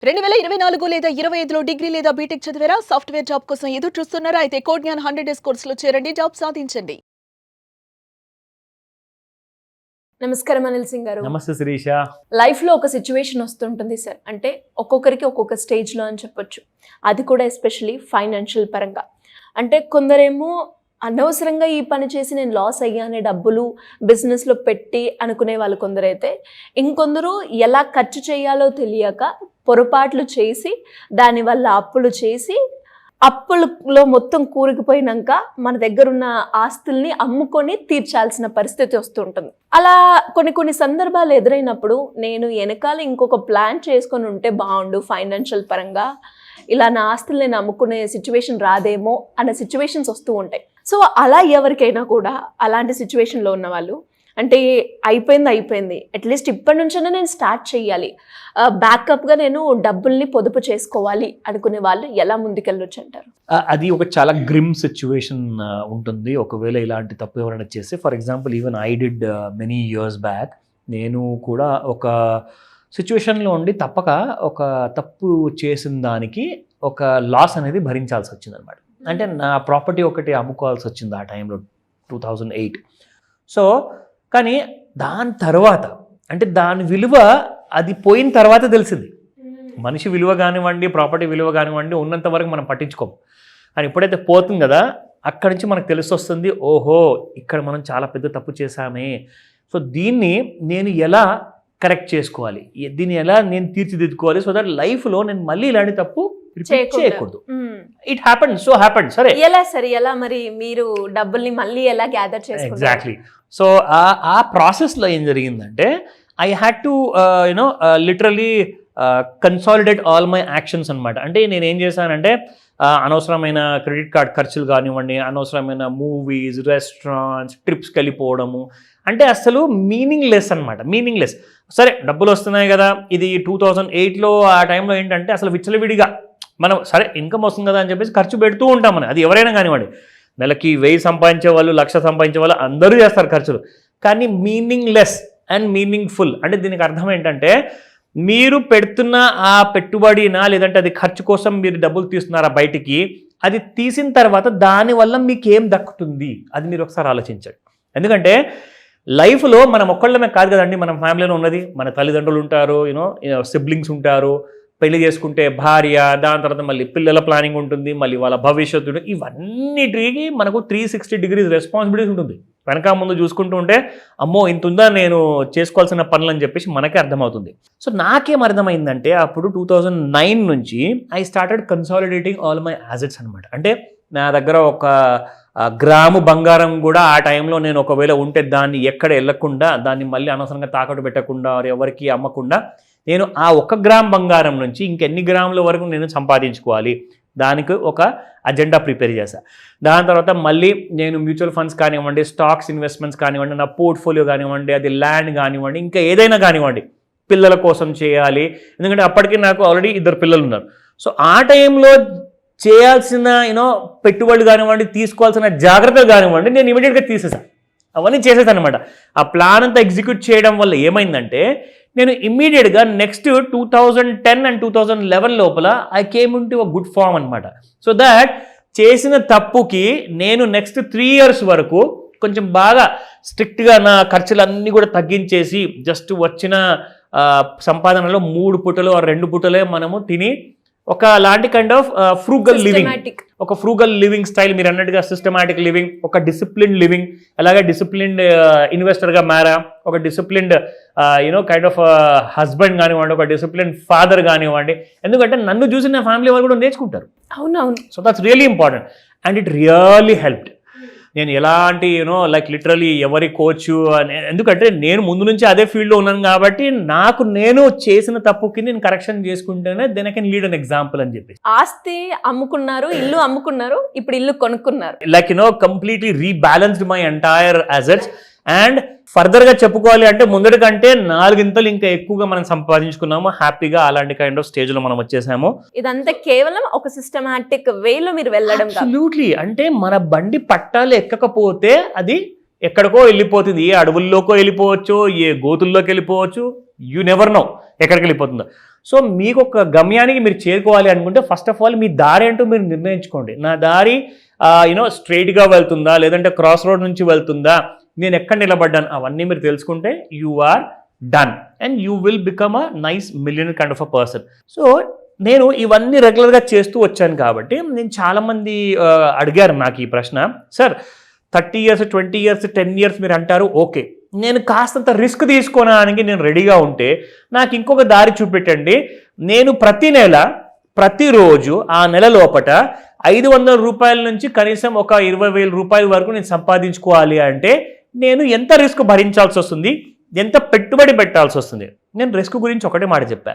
2024 లేదా 25లో డిగ్రీ లేదా బీటెక్ చదివారా? సాఫ్ట్‌వేర్ జాబ్ కోసం ఎదురు చూస్తున్నారా? అయితే కోడ్ జ్ఞాన్ 100 డేస్ కోర్సులో చేరండి, జాబ్ సాధించండి. నమస్కారం అనిల్ సింగ్ గారు. నమస్తే శిరీష. లైఫ్లో ఒక సిచ్యువేషన్ వస్తుంటుంది సార్, అంటే ఒక్కొక్కరికి ఒక్కొక్క స్టేజ్లో అని చెప్పొచ్చు. అది కూడా ఎస్పెషలీ ఫైనాన్షియల్ పరంగా. అంటే కొందరేమో అనవసరంగా ఈ పని చేసి నేను లాస్ అయ్యానే డబ్బులు బిజినెస్లో పెట్టి అనుకునే వాళ్ళు కొందరైతే, ఇంకొందరు ఎలా ఖర్చు చేయాలో తెలియక పొరపాట్లు చేసి దానివల్ల అప్పులు చేసి అప్పులలో మొత్తం కూరుకుపోయినాక మన దగ్గర ఉన్న ఆస్తుల్ని అమ్ముకొని తీర్చాల్సిన పరిస్థితి వస్తుంటుంది. అలా కొన్ని సందర్భాలు ఎదురైనప్పుడు నేను వెనకాల ఇంకొక ప్లాన్ చేసుకొని ఉంటే బాగుండు, ఫైనాన్షియల్ పరంగా ఇలా నా ఆస్తులు నేను అమ్ముకునే సిచ్యువేషన్ రాదేమో అన్న సిచ్యువేషన్స్ వస్తూ ఉంటాయి. సో అలా ఎవరికైనా కూడా అలాంటి సిచ్యువేషన్లో ఉన్న వాళ్ళు, అంటే అయిపోయింది అట్లీస్ట్ ఇప్పటి నుంచైనా నేను స్టార్ట్ చేయాలి, బ్యాకప్గా నేను డబ్బుల్ని పొదుపు చేసుకోవాలి అనుకునే వాళ్ళు ఎలా ముందుకెళ్ళొచ్చు అంటారు? అది ఒక చాలా గ్రిమ్ సిచ్యువేషన్ ఉంటుంది ఒకవేళ ఇలాంటి తప్పు ఎవరైనా చేస్తే. For example even I did many years back. నేను కూడా ఒక సిచ్యువేషన్లో ఉండి తప్పక ఒక తప్పు చేసిన దానికి ఒక లాస్ అనేది భరించాల్సి వచ్చింది అనమాట. అంటే నా ప్రాపర్టీ ఒకటి అమ్ముకోవాల్సి వచ్చింది ఆ టైంలో 2008. సో కానీ దాని తర్వాత అంటే దాని విలువ అది పోయిన తర్వాత తెలిసింది. మనిషి విలువ కానివ్వండి, ప్రాపర్టీ విలువ కానివ్వండి ఉన్నంత వరకు మనం పట్టించుకోము. కానీ ఎప్పుడైతే పోతుంది కదా అక్కడి నుంచి మనకు తెలిసి వస్తుంది, ఓహో ఇక్కడ మనం చాలా పెద్ద తప్పు చేశామే. సో దీన్ని నేను ఎలా కరెక్ట్ చేసుకోవాలి, దీన్ని ఎలా నేను తీర్చిదిద్దుకోవాలి, సో దట్ లైఫ్లో నేను మళ్ళీ ఇలాంటి తప్పు చేయకూడదు. It happened, so happened. ఎలా మరి మీరు డబ్బుల్ని మళ్ళీ ఎలా గ్యాదర్ చేసుకుంటారు? ఎగ్జాక్ట్లీ. సో ఆ ప్రాసెస్లో ఏం జరిగిందంటే I had to literally consolidate all my actions అనమాట. అంటే నేను ఏం చేశానంటే అనవసరమైన క్రెడిట్ కార్డ్ ఖర్చులు కానివ్వండి, అనవసరమైన మూవీస్, రెస్టారెంట్స్, ట్రిప్స్కి వెళ్ళిపోవడము, అంటే అసలు మీనింగ్లెస్ అనమాట. మీనింగ్లెస్. సరే డబ్బులు వస్తున్నాయి కదా, ఇది 2008లో ఆ టైంలో ఏంటంటే అసలు విచ్చలవిడిగా మనం సరే ఇన్కమ్ వస్తుంది కదా అని చెప్పేసి ఖర్చు పెడుతూ ఉంటాం. మనం అది ఎవరైనా కానివ్వండి, నెలకి 1000 సంపాదించే వాళ్ళు, 1,00,000 సంపాదించే వాళ్ళు అందరూ చేస్తారు ఖర్చులు. కానీ మీనింగ్లెస్ అండ్ మీనింగ్ఫుల్ అంటే దీనికి అర్థం ఏంటంటే మీరు పెడుతున్న ఆ పెట్టుబడినా లేదంటే అది ఖర్చు కోసం మీరు డబ్బులు తీస్తున్నారా బయటికి, అది తీసిన తర్వాత దానివల్ల మీకు ఏం దక్కుతుంది అది మీరు ఒకసారి ఆలోచించండి. ఎందుకంటే లైఫ్లో మనం ఒక్కళ్ళమే కాదు కదండి, మన ఫ్యామిలీలో ఉన్నది మన తల్లిదండ్రులు ఉంటారు, సిబ్లింగ్స్ ఉంటారు, పెళ్లి చేసుకుంటే భార్య, దాని తర్వాత మళ్ళీ పిల్లల ప్లానింగ్ ఉంటుంది, మళ్ళీ వాళ్ళ భవిష్యత్తు, ఇవన్నిటికి మనకు 360 degrees రెస్పాన్సిబిలిటీస్ ఉంటుంది. వెనక ముందు చూసుకుంటూ ఉంటే అమ్మో ఇంత ఉందా నేను చేసుకోవాల్సిన పనులు అని చెప్పేసి మనకే అర్థమవుతుంది. సో నాకేం అర్థమైందంటే అప్పుడు 2009 నుంచి I started consolidating all my assets అనమాట. అంటే నా దగ్గర ఒక గ్రాము బంగారం కూడా ఆ టైంలో నేను ఒకవేళ ఉంటే దాన్ని ఎక్కడ వెళ్ళకుండా, దాన్ని మళ్ళీ అనవసరంగా తాకట్టు పెట్టకుండా, ఎవరికి అమ్మకుండా నేను ఆ 1 గ్రామ్ బంగారం నుంచి ఇంకెన్ని గ్రాముల వరకు నేను సంపాదించుకోవాలి, దానికి ఒక అజెండా ప్రిపేర్ చేశాను. దాని తర్వాత మళ్ళీ నేను మ్యూచువల్ ఫండ్స్ కానివ్వండి, స్టాక్స్ ఇన్వెస్ట్మెంట్స్ కానివ్వండి, నా పోర్ట్ఫోలియో కానివ్వండి, అది ల్యాండ్ కానివ్వండి, ఇంకా ఏదైనా కానివ్వండి, పిల్లల కోసం చేయాలి. ఎందుకంటే అప్పటికి నాకు ఆల్రెడీ 2 పిల్లలు ఉన్నారు. సో ఆ టైంలో చేయాల్సిన పెట్టుబడులు కానివ్వండి, తీసుకోవాల్సిన జాగ్రత్తలు కానివ్వండి, నేను ఇమీడియట్గా తీసేసాను. అవన్నీ చేసేసాను అనమాట. ఆ ప్లాన్ అంతా ఎగ్జిక్యూట్ చేయడం వల్ల ఏమైందంటే నేను ఇమ్మీడియట్గా నెక్స్ట్ 2010 and 2011 లోపల I came in to a good form అనమాట. సో దాట్ చేసిన తప్పుకి నేను నెక్స్ట్ 3 years వరకు కొంచెం బాగా స్ట్రిక్ట్గా నా ఖర్చులన్నీ కూడా తగ్గించేసి జస్ట్ వచ్చిన సంపాదనలో 3 పూటలు 2 పూటలే మనము తిని ఒక లాంటి kind of frugal living style, మీరు అన్నట్టుగా సిస్టమాటిక్ లివింగ్, ఒక డిసిప్లిన్డ్ లివింగ్, అలాగే డిసిప్లిన్డ్ ఇన్వెస్టర్గా మారా, ఒక డిసిప్లిన్డ్ కైండ్ ఆఫ్ హస్బెండ్ కానివ్వండి, ఒక డిసిప్లిన్డ్ ఫాదర్ కానివ్వండి. ఎందుకంటే నన్ను చూసి నా ఫ్యామిలీ వాళ్ళు కూడా నేర్చుకుంటారు. అవునవును. So that's really important and it really helped. నేను ఎలాంటి లైక్ లిటరలీ ఎవరి కోచ్ అని, ఎందుకంటే నేను ముందు నుంచి అదే ఫీల్డ్లో ఉన్నాను కాబట్టి నాకు నేను చేసిన తప్పుకి నేను కరెక్షన్ చేసుకుంటేనే then I can lead an example అని చెప్పి. ఆస్తి అమ్ముకున్నారు, ఇల్లు అమ్ముకున్నారు, ఇప్పుడు ఇల్లు కొనుక్కున్నారు. Like completely rebalanced my entire assets. And ఫర్దర్గా చెప్పుకోవాలి అంటే ముందటి కంటే 4 ఇంతలు ఇంకా ఎక్కువగా మనం సంపాదించుకున్నాము హ్యాపీగా. అలాంటి కైండ్ ఆఫ్ స్టేజ్లో మనం వచ్చేసాము. ఇదంతా కేవలం ఒక సిస్టమాటిక్ వేలో మీరు వెళ్ళడం. అబ్సల్యూట్లీ. అంటే మన బండి పట్టాలు ఎక్కకపోతే అది ఎక్కడికో వెళ్ళిపోతుంది, ఏ అడవుల్లోకో వెళ్ళిపోవచ్చు, ఏ గోతుల్లోకి వెళ్ళిపోవచ్చు, యూ నెవర్ నో ఎక్కడికి వెళ్ళిపోతుందో. సో మీకు ఒక గమ్యానికి మీరు చేరుకోవాలి అనుకుంటే ఫస్ట్ ఆఫ్ ఆల్ మీ దారి ఏంటో మీరు నిర్ణయించుకోండి. నా దారి స్ట్రైట్గా వెళ్తుందా, లేదంటే క్రాస్ రోడ్ నుంచి వెళ్తుందా, నేను ఎక్కడ నిలబడ్డాను, అవన్నీ మీరు తెలుసుకుంటే you are done and you will become a nice millionaire kind of a person. So నేను ఇవన్నీ రెగ్యులర్గా చేస్తూ వచ్చాను కాబట్టి నేను చాలామంది అడిగారు నాకు ఈ ప్రశ్న, సార్ 30 years 20 years 10 years మీరు అంటారు, ఓకే నేను కాస్తంత రిస్క్ తీసుకోవడానికి నేను రెడీగా ఉంటే నాకు ఇంకొక దారి చూపెట్టండి. నేను ప్రతిరోజు ఆ నెల లోపట 500 రూపాయల నుంచి కనీసం ఒక 20,000 రూపాయల వరకు నేను సంపాదించుకోవాలి అంటే నేను ఎంత రిస్క్ భరించాల్సి వస్తుంది, ఎంత పెట్టుబడి పెట్టాల్సి వస్తుంది. నేను రిస్క్ గురించి ఒకటే మాట చెప్పా.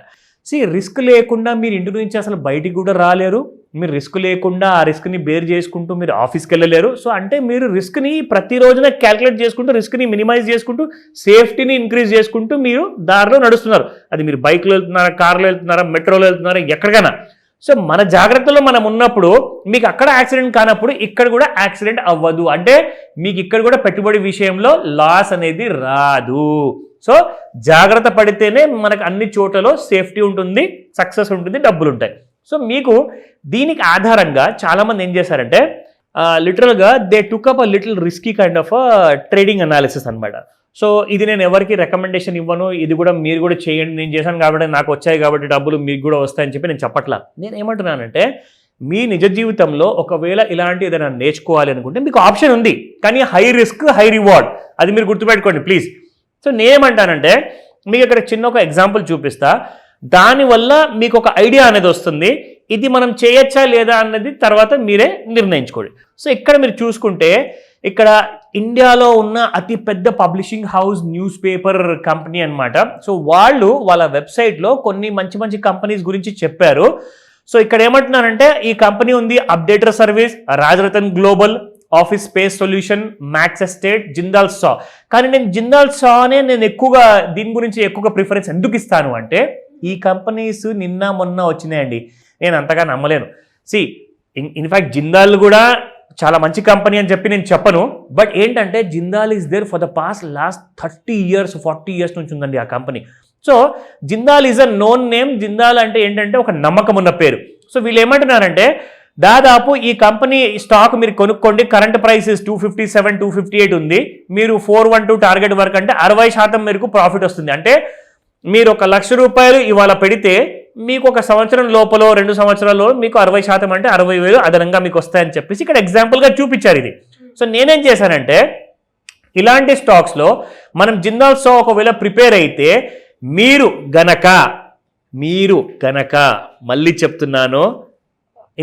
రిస్క్ లేకుండా మీరు ఇంటి నుంచి అసలు బయటికి కూడా రాలేరు. మీరు రిస్క్ లేకుండా ఆ రిస్క్ని బేర్ చేసుకుంటూ మీరు ఆఫీస్కి వెళ్ళలేరు. సో అంటే మీరు రిస్క్ని ప్రతిరోజున క్యాల్కులేట్ చేసుకుంటూ, రిస్క్ని మినిమైజ్ చేసుకుంటూ, సేఫ్టీని ఇంక్రీజ్ చేసుకుంటూ మీరు దారిలో నడుస్తున్నారు. అది మీరు బైక్లో వెళ్తున్నారా, కార్లో వెళ్తున్నారా, మెట్రోలో వెళ్తున్నారా, ఎక్కడికైనా. సో మన జాగ్రత్తలో మనం ఉన్నప్పుడు మీకు అక్కడ యాక్సిడెంట్ కానప్పుడు ఇక్కడ కూడా యాక్సిడెంట్ అవ్వదు. అంటే మీకు ఇక్కడ కూడా పెట్టుబడి విషయంలో లాస్ అనేది రాదు. సో జాగ్రత్త పడితేనే మనకు అన్ని చోట్లలో సేఫ్టీ ఉంటుంది, సక్సెస్ ఉంటుంది, డబ్బులు ఉంటాయి. సో మీకు దీనికి ఆధారంగా చాలామంది ఏం చేశారంటే లిటరల్గా they took up a little risky kind of trading analysis అనమాట. సో ఇది నేను ఎవరికి రికమెండేషన్ ఇవ్వను, ఇది కూడా మీరు కూడా చేయండి, నేను చేశాను కాబట్టి నాకు వచ్చాయి కాబట్టి డబ్బులు మీకు కూడా వస్తాయని చెప్పి నేను చెప్పట్లా. నేను ఏమంటున్నానంటే మీ నిజ జీవితంలో ఒకవేళ ఇలాంటి ఏదైనా నేర్చుకోవాలి అనుకుంటే మీకు ఆప్షన్ ఉంది, కానీ హై రిస్క్ హై రివార్డ్, అది మీరు గుర్తుపెట్టుకోండి ప్లీజ్. సో నేనేమంటానంటే మీకు ఇక్కడ చిన్న ఒక ఎగ్జాంపుల్ చూపిస్తా, దానివల్ల మీకు ఒక ఐడియా అనేది వస్తుంది. ఇది మనం చేయొచ్చా లేదా అన్నది తర్వాత మీరే నిర్ణయించుకోండి. సో ఇక్కడ మీరు చూసుకుంటే ఇక్కడ ఇండియాలో ఉన్న అతి పెద్ద publishing house news paper company అనమాట. సో వాళ్ళ వెబ్సైట్లో కొన్ని మంచి మంచి కంపెనీస్ గురించి చెప్పారు. సో ఇక్కడ ఏమంటున్నారంటే ఈ కంపెనీ ఉంది Updater Service, Rajratan Global, office space solution, Max Estate, Jindal Saw. కానీ నేను జిందాల్ సానే నేను దీని గురించి ఎక్కువగా ప్రిఫరెన్స్ ఎందుకు ఇస్తాను అంటే ఈ కంపెనీస్ నిన్న మొన్న వచ్చినాయండి, నేను అంతగా నమ్మలేను. ఇన్ఫ్యాక్ట్ జిందాల్ కూడా చాలా మంచి కంపెనీ అని చెప్పి నేను చెప్పను. బట్ ఏంటంటే Jindal is there for the last 30 years 40 years నుంచి ఉందండి ఆ కంపెనీ. So Jindal is a known name. Jindal అంటే ఏంటంటే ఒక నమ్మకం ఉన్న పేరు. సో వీళ్ళు ఏమంటున్నారంటే దాదాపు ఈ కంపెనీ స్టాక్ మీరు కొనుక్కోండి, కరెంట్ ప్రైస్ 257 258 ఉంది, మీరు 412 టార్గెట్ వరకు అంటే 60% మేరకు ప్రాఫిట్ వస్తుంది. అంటే మీరు 1,00,000 రూపాయలు ఇవాళ పెడితే మీకు ఒక సంవత్సరం లోపల 2 సంవత్సరాల్లో మీకు 60% అంటే 60,000 అదనంగా మీకు వస్తాయని చెప్పేసి ఇక్కడ ఎగ్జాంపుల్గా చూపించారు ఇది. సో నేనేం చేశానంటే ఇలాంటి స్టాక్స్లో మనం జిందాల్ సా ఒకవేళ ప్రిపేర్ అయితే మీరు గనక మళ్ళీ చెప్తున్నాను,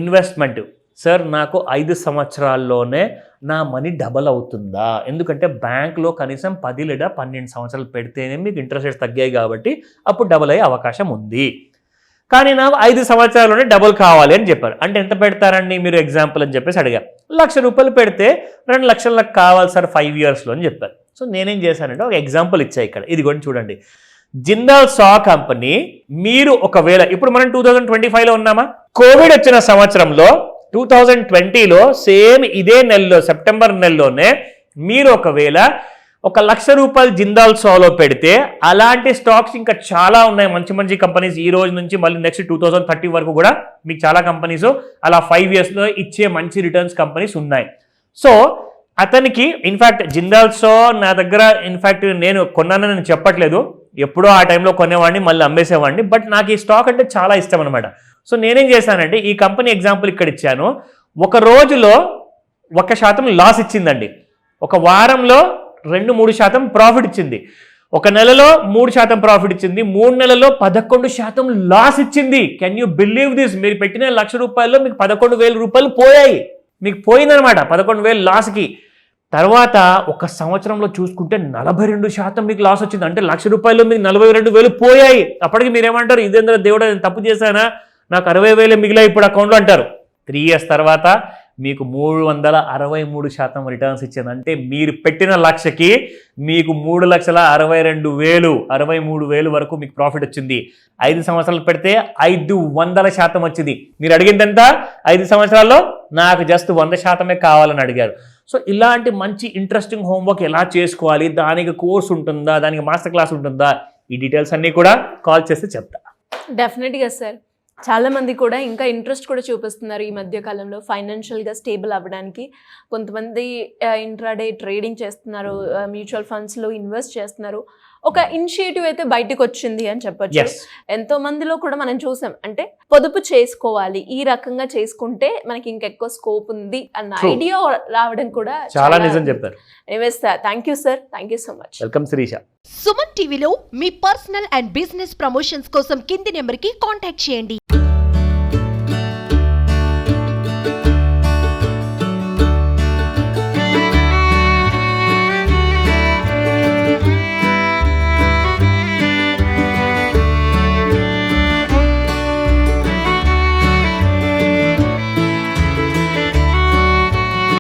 ఇన్వెస్ట్మెంట్ సార్ నాకు 5 సంవత్సరాల్లోనే నా మనీ డబల్ అవుతుందా, ఎందుకంటే బ్యాంక్లో కనీసం 10 లేదా 12 సంవత్సరాలు పెడితేనే మీకు ఇంట్రెస్ట్ రేట్స్ తగ్గాయి కాబట్టి అప్పుడు డబల్ అయ్యే అవకాశం ఉంది, కానీ నాకు 5 సంవత్సరాల్లోనే డబుల్ కావాలి అని చెప్పారు. అంటే ఎంత పెడతారండి మీరు ఎగ్జాంపుల్ అని చెప్పేసి అడిగారు. 1,00,000 రూపాయలు పెడితే 2 లక్షలు నాకు కావాలి సార్ 5 yearsలో అని చెప్పారు. సో నేనేం చేశానంటే ఒక ఎగ్జాంపుల్ ఇచ్చా ఇక్కడ, ఇది కూడా చూడండి. జిందాల్ సా కంపెనీ మీరు ఒకవేళ ఇప్పుడు మనం 2025లో ఉన్నామా, కోవిడ్ వచ్చిన సంవత్సరంలో 2020లో సేమ్ ఇదే నెలలో సెప్టెంబర్ నెలలోనే మీరు ఒకవేళ 1,00,000 రూపాయలు జిందాల్ సాలో పెడితే అలాంటి స్టాక్స్ ఇంకా చాలా ఉన్నాయి, మంచి మంచి కంపెనీస్. ఈ రోజు నుంచి మళ్ళీ నెక్స్ట్ 2030 వరకు కూడా మీకు చాలా కంపెనీస్ అలా 5 yearsలో ఇచ్చే మంచి రిటర్న్స్ కంపెనీస్ ఉన్నాయి. సో అతనికి ఇన్ఫ్యాక్ట్ జిందాల్ సా నా దగ్గర ఇన్ఫ్యాక్ట్ నేను కొన్నానని నేను చెప్పట్లేదు, ఎప్పుడో ఆ టైంలో కొనేవాడిని మళ్ళీ అమ్మేసేవాడిని. బట్ నాకు ఈ స్టాక్ అంటే చాలా ఇష్టం అనమాట. సో నేనేం చేశానంటే ఈ కంపెనీ ఎగ్జాంపుల్ ఇక్కడ ఇచ్చాను. ఒక రోజులో 1% లాస్ ఇచ్చిందండి, ఒక వారంలో 2-3% ప్రాఫిట్ ఇచ్చింది, ఒక నెలలో 3% ప్రాఫిట్ ఇచ్చింది, 3 నెలల్లో 11% లాస్ ఇచ్చింది. Can you believe this? మీరు పెట్టిన 1,00,000 రూపాయల్లో మీకు 11,000 రూపాయలు పోయాయి, మీకు పోయిందనమాట 11,000 లాస్కి. తర్వాత ఒక సంవత్సరంలో చూసుకుంటే 42% మీకు లాస్ వచ్చింది. అంటే 1,00,000 రూపాయలు మీకు 42,000 పోయాయి. అప్పటికి మీరేమంటారు, ఇదేంద్ర దేవుడా నేను తప్పు చేశానా, నాకు 60,000 మిగిలాయి ఇప్పుడు అకౌంట్లో అంటారు. 3 years తర్వాత మీకు 363% రిటర్న్స్ ఇచ్చింది. అంటే మీరు పెట్టిన 1,00,000కి మీకు 3,62,000 63,000 వరకు మీకు ప్రాఫిట్ వచ్చింది. 5 సంవత్సరాలు పెడితే 500% వచ్చింది. మీరు అడిగింది ఎంత? 5 సంవత్సరాల్లో నాకు జస్ట్ 100% కావాలని అడిగారు. సో ఇలాంటి మంచి ఇంట్రెస్టింగ్ హోంవర్క్ ఎలా చేసుకోవాలి, దానికి కోర్స్ ఉంటుందా, దానికి మాస్టర్ క్లాస్ ఉంటుందా, ఈ డీటెయిల్స్ అన్నీ కూడా కాల్ చేస్తే చెప్తా. డెఫినెట్గా సార్, చాలా మంది కూడా ఇంకా ఇంట్రెస్ట్ కూడా చూపిస్తున్నారు ఈ మధ్య కాలంలో ఫైనాన్షియల్గా స్టేబుల్ అవ్వడానికి. కొంతమంది ఇంట్రాడే ట్రేడింగ్ చేస్తున్నారు, మ్యూచువల్ ఫండ్స్లో ఇన్వెస్ట్ చేస్తున్నారు. ఒక ఇనిషియేటివ్ అయితే బయటకు వచ్చింది అని చెప్పొచ్చు. ఎస్ ఎంతో మందిలో కూడా మనం చూసాం, అంటే పొదుపు చేసుకోవాలి, ఈ రకంగా చేసుకుంటే మనకి ఇంకెక్కువ స్కోప్ ఉంది అన్న True. ఐడియా రావడం కూడా చాలా నిజం చెప్పారు. Anyways sir, thank you sir, thank you so much. Welcome Sirisha. Suman టీవీలో మీ పర్సనల్ అండ్ బిజినెస్ ప్రమోషన్స్ కోసం కింది నెంబర్కి కాంటాక్ట్ చేయండి.